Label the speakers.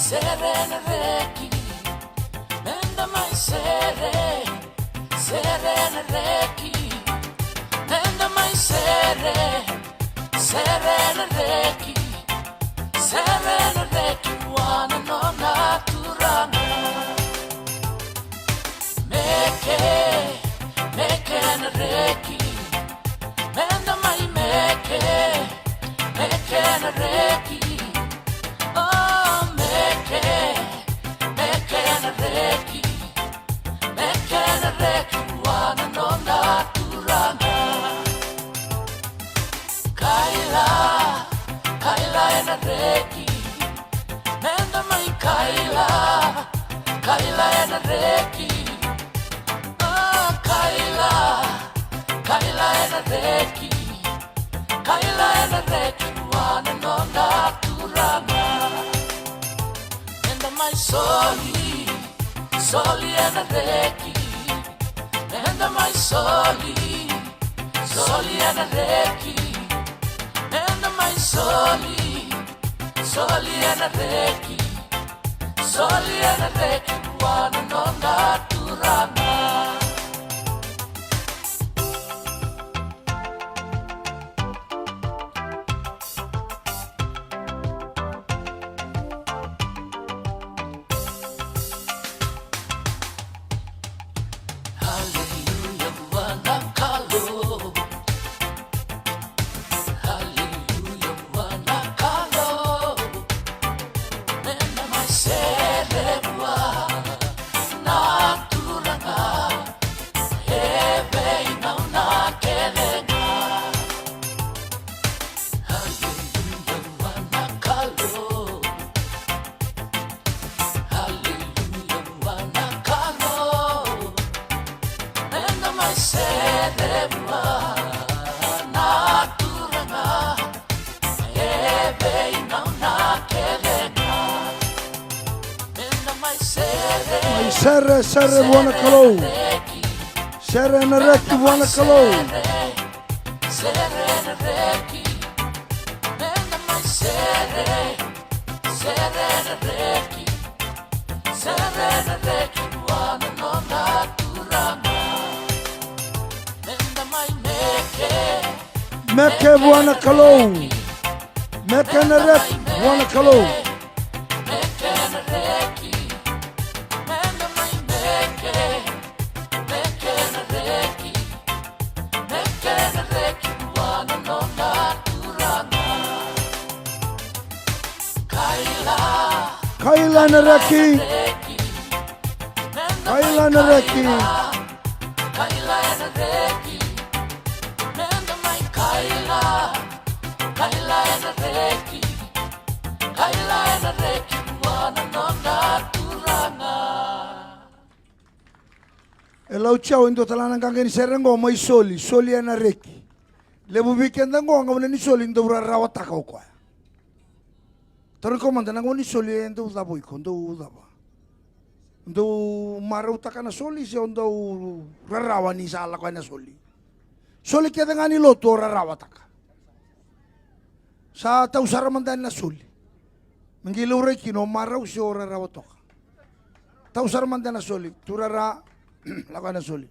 Speaker 1: Serenareki, menda mai serenareki, menda mai serenareki, wana no naturana. Meke nareki, menda mai meke nareki. Oh, meke nareki, wana no naturana. Kaila nareki, menda mai kaila nareki. Oh, kaila nareki, wana no naturana. Menda mai soli nareki, menda mai soli nareki, menda mai soli nareki, wana no naturana.
Speaker 2: Sere buona calò, sere nareki buona calò.
Speaker 1: Serenareki, menda mai serenareki, wana no naturana. Menda mai
Speaker 2: meke buona calò, meke nareki buona calò. Kaila nareki,
Speaker 1: menda mai kaila nareki, wana no naturana.
Speaker 2: E lau ciao indo talana kangeni serengo mai soli nareki. Lebu weekend ngo ngone ni soli indo rawa takau kwa. Taro komanda na ngoni soli endo udabo ikondo udaba. Ndo marau takana soli se ondo rarawa ni sala kwa na soli. Soli kia ngani loto rarawa taka. Sa tau saramandan na soli. Mengilu reki no marau se rarawa toka. Tau saramandan na soli turara lakana soli.